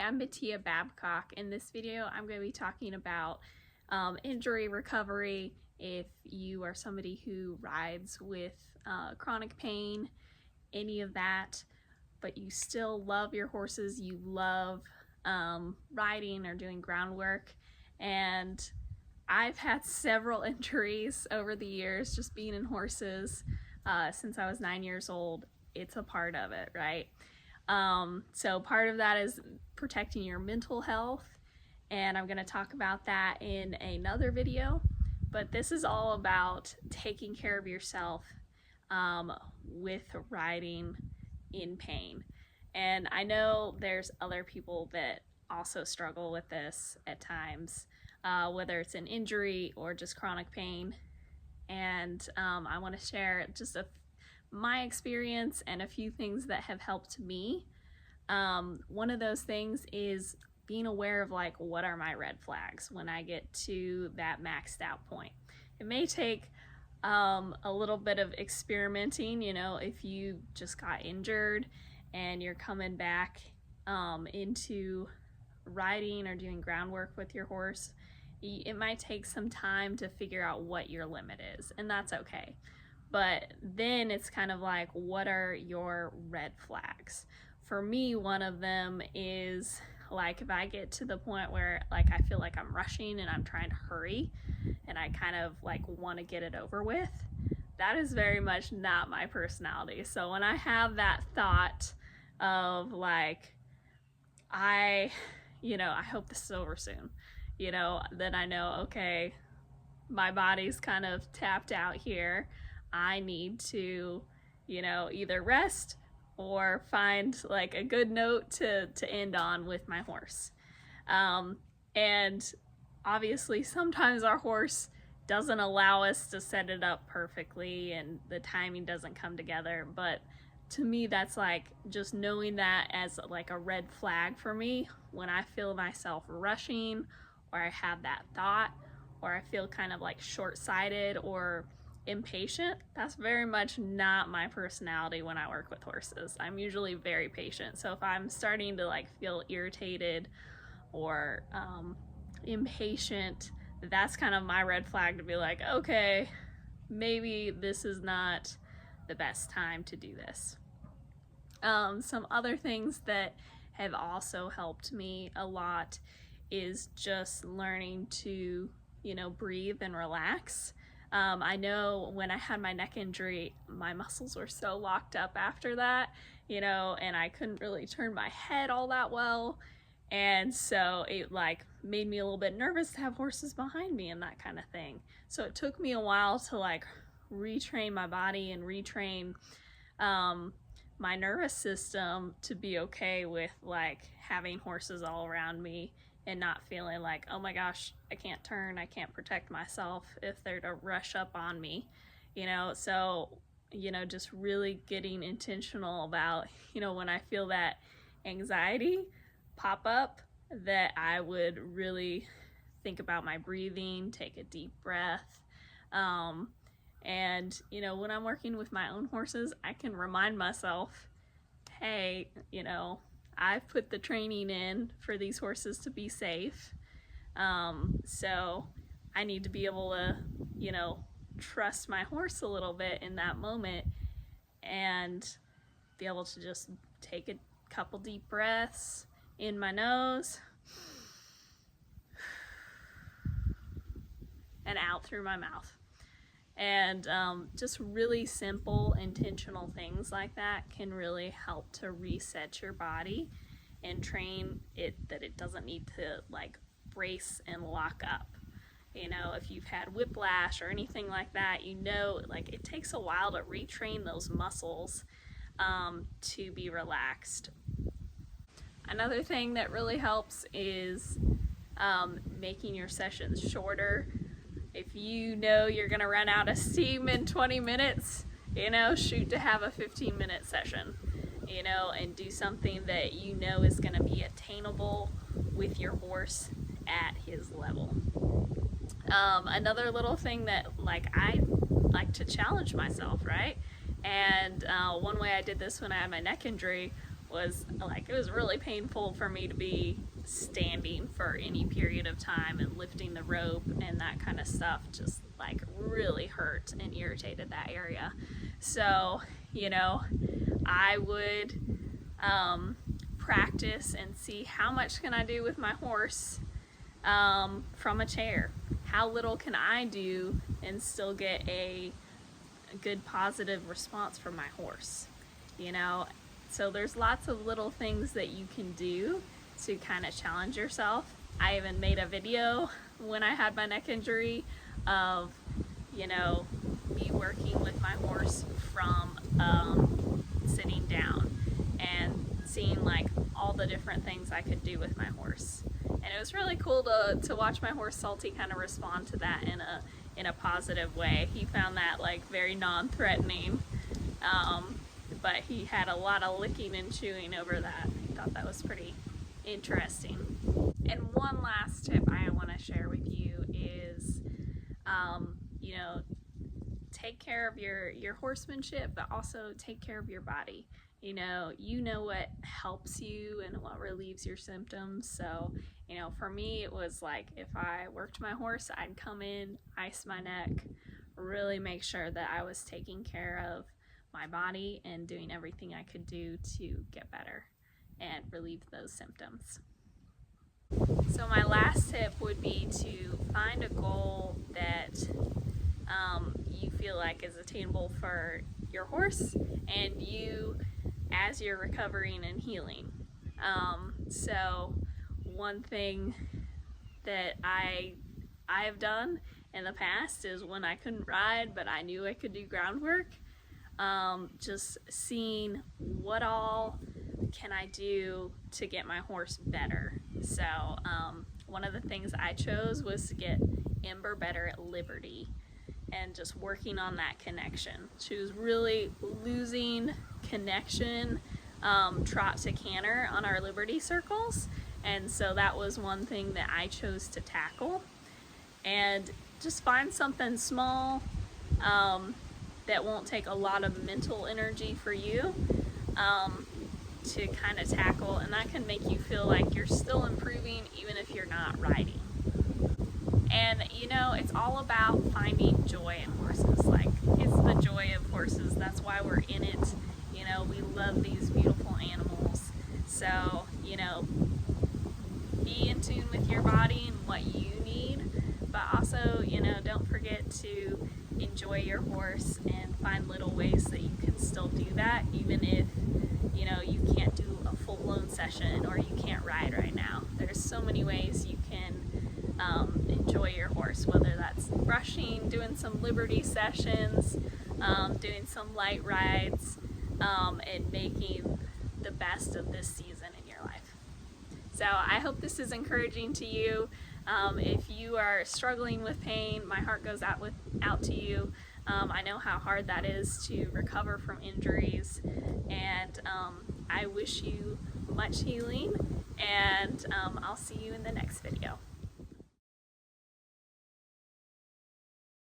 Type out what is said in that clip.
I'm Matea Babcock. In this video, I'm going to be talking about injury recovery if you are somebody who rides with chronic pain, any of that, but you still love your horses, you love riding or doing groundwork. And I've had several injuries over the years just being in horses since I was 9 years old. It's a part of it, right? So part of that is protecting your mental health, and I'm going to talk about that in another video, but this is all about taking care of yourself with riding in pain. And I know there's other people that also struggle with this at times, whether it's an injury or just chronic pain. And I want to share just my experience and a few things that have helped me. One of those things is being aware of like, what are my red flags when I get to that maxed out point. It may take a little bit of experimenting, you know, if you just got injured and you're coming back into riding or doing groundwork with your horse, it might take some time to figure out what your limit is, and that's okay. But then it's kind of like, what are your red flags? For me, one of them is like if I get to the point where like I feel like I'm rushing and I'm trying to hurry and I kind of like want to get it over with, that is very much not my personality. So when I have that thought of like, I hope this is over soon, then I know, okay, my body's kind of tapped out here. I need to, either rest or find like a good note to end on with my horse. And obviously sometimes our horse doesn't allow us to set it up perfectly and the timing doesn't come together. But to me, that's like just knowing that as like a red flag for me when I feel myself rushing, or I have that thought, or I feel kind of like short-sighted or impatient. That's very much not my personality when I work with horses. I'm usually very patient. So if I'm starting to like feel irritated or impatient, that's kind of my red flag to be like, okay, maybe this is not the best time to do this. Some other things that have also helped me a lot is just learning to, breathe and relax. I know when I had my neck injury, my muscles were so locked up after that, and I couldn't really turn my head all that well. And so it like made me a little bit nervous to have horses behind me and that kind of thing. So it took me a while to like retrain my body and retrain my nervous system to be okay with like having horses all around me and not feeling like, oh my gosh, I can't turn, I can't protect myself if they're to rush up on me, so, just really getting intentional about, when I feel that anxiety pop up, that I would really think about my breathing, take a deep breath, and, when I'm working with my own horses, I can remind myself, hey, I've put the training in for these horses to be safe. So I need to be able to, trust my horse a little bit in that moment and be able to just take a couple deep breaths in my nose and out through my mouth. And just really simple, intentional things like that can really help to reset your body and train it that it doesn't need to like brace and lock up. If you've had whiplash or anything like that, like it takes a while to retrain those muscles to be relaxed. Another thing that really helps is making your sessions shorter. If you know you're gonna run out of steam in 20 minutes, shoot to have a 15-minute session, and do something that is gonna be attainable with your horse at his level. Another little thing that like I like to challenge myself, right? And one way I did this when I had my neck injury was like, it was really painful for me to be standing for any period of time, and lifting the rope and that kind of stuff just like really hurt and irritated that area. So, you know, I would practice and see how much can I do with my horse from a chair. How little can I do and still get a good positive response from my horse, you know? So there's lots of little things that you can do to kind of challenge yourself. I even made a video when I had my neck injury of, you know, me working with my horse from sitting down and seeing like all the different things I could do with my horse. And it was really cool to watch my horse Salty kind of respond to that in a positive way. He found that like very non-threatening, but he had a lot of licking and chewing over that. I thought that was pretty interesting. And one last tip I want to share with you is, you know, take care of your horsemanship, but also take care of your body. You know what helps you and what relieves your symptoms. So, you know, for me, it was like if I worked my horse, I'd come in, ice my neck, really make sure that I was taking care of my body and doing everything I could do to get better and relieve those symptoms. So my last tip would be to find a goal that you feel like is attainable for your horse and you as you're recovering and healing. So one thing that I have done in the past is when I couldn't ride but I knew I could do groundwork, just seeing what all can I do to get my horse better. So one of the things I chose was to get Ember better at Liberty and just working on that connection. She was really losing connection trot to canter on our Liberty circles, and so that was one thing that I chose to tackle. And just find something small that won't take a lot of mental energy for you to kind of tackle, and that can make you feel like you're still improving even if you're not riding. And you know, it's all about finding joy in horses. Like, it's the joy of horses. That's why we're in it. You know, we love these beautiful animals. So, you know, be in tune with your body and what you need, but also, you know, don't forget to enjoy your horse and find little ways that you can still do that, even if, you know, you can't do a full-blown session or you can't ride right now. There's so many ways you can enjoy your horse, whether that's brushing, doing some Liberty sessions, doing some light rides, and making the best of this season in your life. So I hope this is encouraging to you. If you are struggling with pain, my heart goes out to you. I know how hard that is to recover from injuries, and I wish you much healing, and I'll see you in the next video.